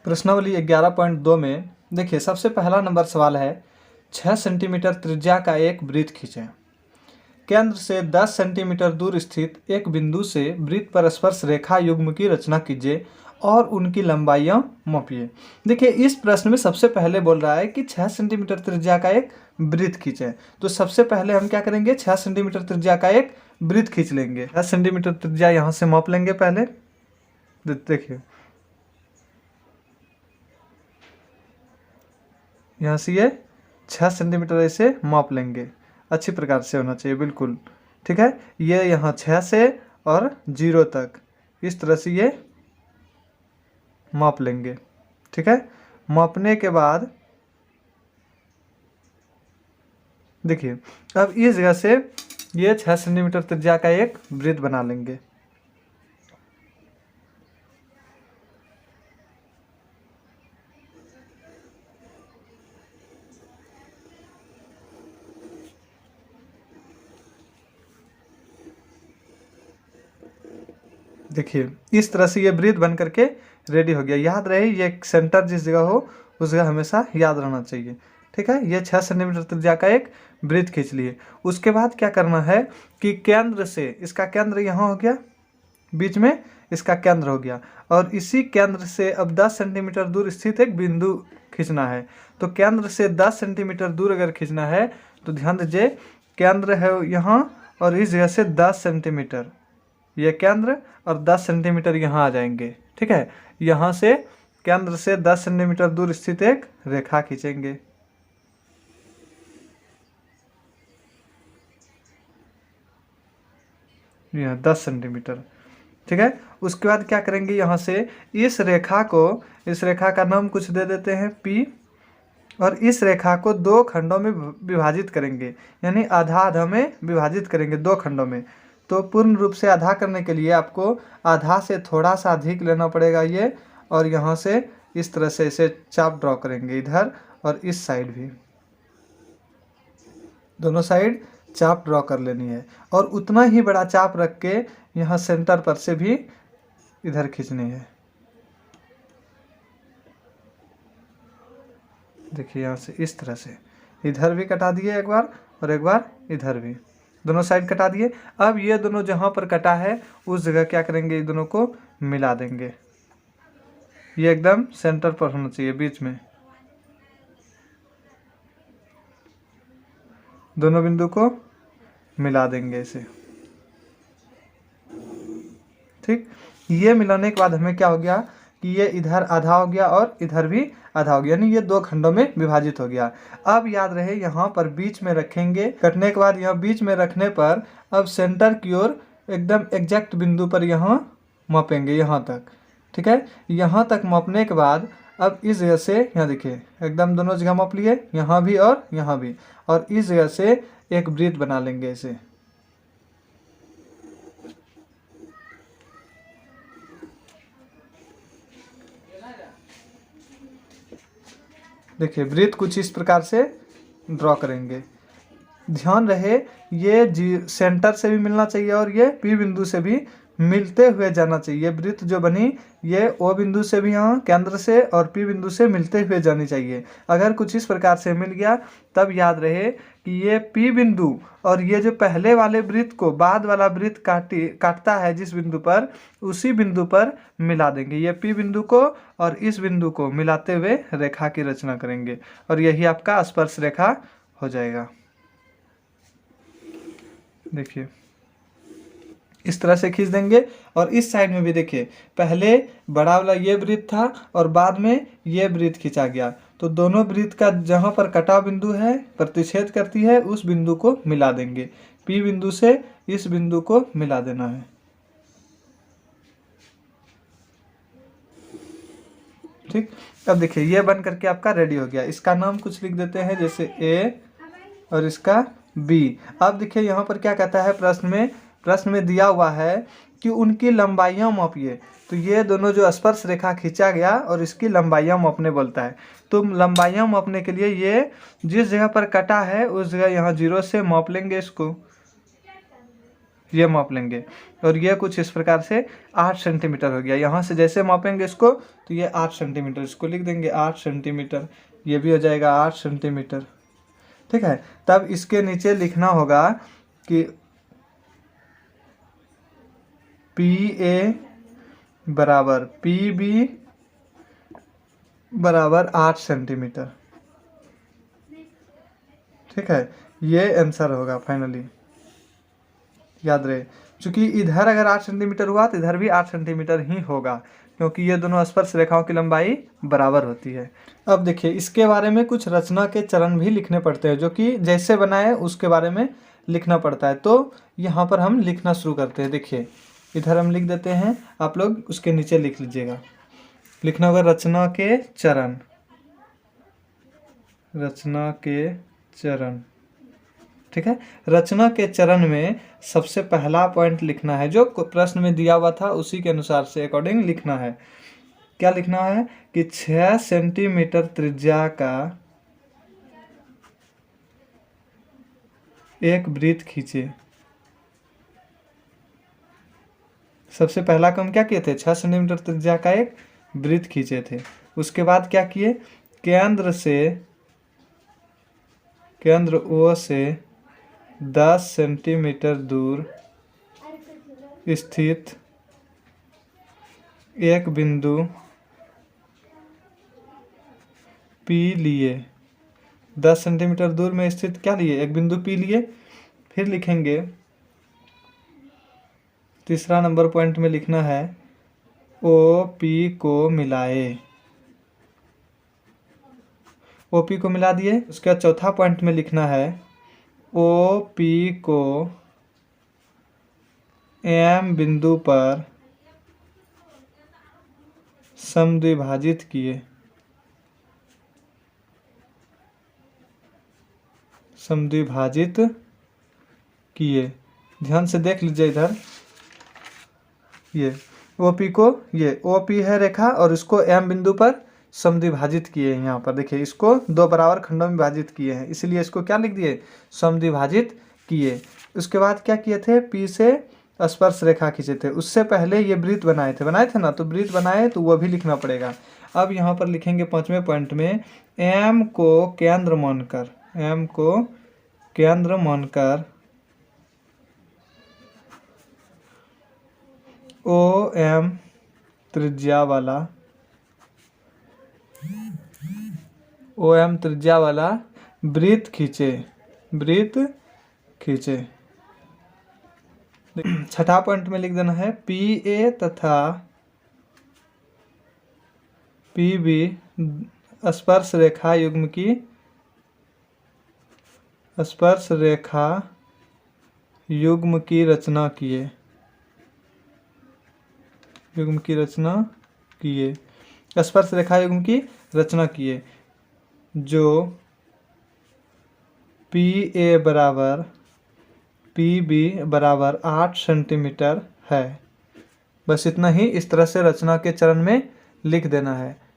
प्रश्नावली 11.2 में देखिए सबसे पहला नंबर सवाल है 6 सेंटीमीटर त्रिज्या का एक वृत्त खींचें। केंद्र से 10 सेंटीमीटर दूर स्थित एक बिंदु से वृत्त पर स्पर्श रेखा युग्म की रचना कीजिए और उनकी लंबाइयां मापिए। देखिए इस प्रश्न में सबसे पहले बोल रहा है कि 6 सेंटीमीटर त्रिज्या का एक वृत्त खींचें। तो सबसे पहले हम क्या करेंगे, 6 सेंटीमीटर त्रिज्या का एक वृत्त खींच लेंगे। 6 सेंटीमीटर त्रिज्या यहाँ से माप लेंगे पहले। देखिए यहाँ से ये 6 सेंटीमीटर ऐसे माप लेंगे, अच्छी प्रकार से होना चाहिए, बिल्कुल ठीक है। ये यहाँ 6 से और 0 तक इस तरह से ये माप लेंगे, ठीक है। मापने के बाद देखिए अब इस जगह से ये 6 सेंटीमीटर त्रिज्या का एक वृत्त बना लेंगे। देखिए इस तरह से ये वृत्त बन करके रेडी हो गया। याद रहे ये सेंटर जिस जगह हो उस जगह हमेशा याद रहना चाहिए, ठीक है। ये 6 सेंटीमीटर त्रिज्या का एक वृत्त खींच लिए। उसके बाद क्या करना है कि केंद्र से, इसका केंद्र यहाँ हो गया, बीच में इसका केंद्र हो गया, और इसी केंद्र से अब 10 सेंटीमीटर दूर स्थित एक बिंदु खींचना है। तो केंद्र से 10 सेंटीमीटर दूर अगर खींचना है तो ध्यान दीजिए केंद्र है यहाँ और इस जगह से 10 सेंटीमीटर ये केंद्र और 10 सेंटीमीटर यहाँ आ जाएंगे, ठीक है। यहाँ से केंद्र से 10 सेंटीमीटर दूर स्थित एक रेखा खींचेंगे। यह 10 सेंटीमीटर, ठीक है। उसके बाद क्या करेंगे, यहाँ से इस रेखा का नाम कुछ दे देते हैं P, और इस रेखा को 2 खंडों में विभाजित करेंगे, यानी आधा आधा में विभाजित करेंगे 2 खंडों में। तो पूर्ण रूप से आधा करने के लिए आपको आधा से थोड़ा सा अधिक लेना पड़ेगा ये, और यहाँ से इस तरह से इसे चाप ड्रॉ करेंगे इधर और इस साइड भी, दोनों साइड चाप ड्रॉ कर लेनी है। और उतना ही बड़ा चाप रख के यहाँ सेंटर पर से भी इधर खींचनी है। देखिए यहाँ से इस तरह से इधर भी कटा दिए एक बार और एक बार इधर भी, दोनों साइड कटा दिए। अब ये दोनों जहाँ पर कटा है उस जगह क्या करेंगे, इन दोनों को मिला देंगे। ये एकदम सेंटर पर होना चाहिए, बीच में। दोनों बिंदु को मिला देंगे इसे, ठीक। ये मिलाने के बाद हमें क्या हो गया कि ये इधर आधा हो गया और इधर भी आधा हो गया, यानी ये 2 खंडों में विभाजित हो गया। अब याद रहे यहाँ पर बीच में रखेंगे। कटने के बाद यहाँ बीच में रखने पर अब सेंटर की ओर एकदम एग्जैक्ट बिंदु पर यहाँ मापेंगे, यहाँ तक, ठीक है। यहाँ तक मापने के बाद अब इस जगह से यहाँ देखिए एकदम दोनों जगह माप लिए, यहाँ भी और यहाँ भी, और इस जगह से एक वृत्त बना लेंगे इसे। देखिए वृत्त कुछ इस प्रकार से ड्रॉ करेंगे। ध्यान रहे ये सेंटर से भी मिलना चाहिए और ये P बिंदु से भी मिलते हुए जाना चाहिए। वृत्त जो बनी ये O बिंदु से भी यहाँ केंद्र से और P बिंदु से मिलते हुए जानी चाहिए। अगर कुछ इस प्रकार से मिल गया तब याद रहे कि ये P बिंदु और ये जो पहले वाले वृत्त को बाद वाला वृत्त काटता है जिस बिंदु पर, उसी बिंदु पर मिला देंगे। ये P बिंदु को और इस बिंदु को मिलाते हुए रेखा की रचना करेंगे और यही आपका स्पर्श रेखा हो जाएगा। देखिए इस तरह से खींच देंगे। और इस साइड में भी देखिए पहले बड़ा वाला ये वृत्त था और बाद में ये वृत्त खींचा गया, तो दोनों वृत्त का जहाँ पर कटाव बिंदु है, प्रतिच्छेद करती है, उस बिंदु को मिला देंगे। P बिंदु से इस बिंदु को मिला देना है, ठीक। अब देखिए ये बन करके आपका रेडी हो गया। इसका नाम कुछ लिख देते हैं, जैसे A और इसका B। अब देखिए यहाँ पर क्या कहता है, प्रश्न में दिया हुआ है कि उनकी लंबाइयाँ मापिए। तो ये दोनों जो स्पर्श रेखा खींचा गया और इसकी लंबाइयाँ मापने बोलता है। तो लंबाइयाँ मापने के लिए ये जिस जगह पर कटा है उस जगह यहाँ 0 से माप लेंगे इसको, ये माप लेंगे। और ये कुछ इस प्रकार से 8 सेंटीमीटर हो गया। यहाँ से जैसे मापेंगे इसको तो ये 8 सेंटीमीटर, इसको लिख देंगे 8 सेंटीमीटर, ये भी हो जाएगा 8 सेंटीमीटर। ठीक है, तब इसके नीचे लिखना होगा कि PA बराबर PB बराबर 8 सेंटीमीटर। ठीक है, ये आंसर होगा फाइनली, याद रहे। चूंकि इधर अगर 8 सेंटीमीटर हुआ तो इधर भी 8 सेंटीमीटर ही होगा, क्योंकि ये दोनों स्पर्श रेखाओं की लंबाई बराबर होती है। अब देखिए, इसके बारे में कुछ रचना के चरण भी लिखने पड़ते हैं, जो कि जैसे बनाए उसके बारे में लिखना पड़ता है। तो यहाँ पर हम लिखना शुरू करते हैं। देखिए, इधर हम लिख देते हैं, आप लोग उसके नीचे लिख लीजिएगा। लिखना होगा रचना के चरण, रचना के चरण। ठीक है, रचना के चरण में सबसे पहला पॉइंट लिखना है, जो प्रश्न में दिया हुआ था उसी के अनुसार से अकॉर्डिंग लिखना है। क्या लिखना है कि 6 सेंटीमीटर त्रिज्या का एक वृत्त खींचे। सबसे पहला काम क्या किए थे, 6 सेंटीमीटर त्रिज्या का एक वृत्त खींचे थे। उसके बाद क्या किए, केंद्र O से 10 सेंटीमीटर दूर स्थित एक बिंदु P लिए। 10 सेंटीमीटर दूर में स्थित क्या लिए, एक बिंदु P लिए। फिर लिखेंगे तीसरा नंबर पॉइंट में लिखना है OP को मिलाए। OP को मिला दिए। उसके बाद चौथा पॉइंट में लिखना है OP को M बिंदु पर समद्विभाजित किए। समद्विभाजित किए, ध्यान से देख लीजिए इधर। ये OP को, ये OP है रेखा, और इसको M बिंदु पर समद्विभाजित किए हैं। यहाँ पर देखिए, इसको 2 बराबर खंडों में विभाजित किए हैं, इसलिए इसको क्या लिख दिए, समद्विभाजित किए। उसके बाद क्या किए थे, P से स्पर्श रेखा खींचे थे। उससे पहले ये वृत्त बनाए थे ना, तो वृत्त बनाए तो वो भी लिखना पड़ेगा। अब यहाँ पर लिखेंगे 5वें पॉइंट में M को केंद्र मानकर, M को केंद्र मानकर OM त्रिज्या वाला वृत्त खींचे। छठा पॉइंट में लिख देना है PA तथा PB स्पर्श रेखा युग्म की रचना किए। स्पर्श रेखा युग्म की रचना किए, जो PA बराबर PB बराबर 8 सेंटीमीटर है। बस इतना ही इस तरह से रचना के चरण में लिख देना है।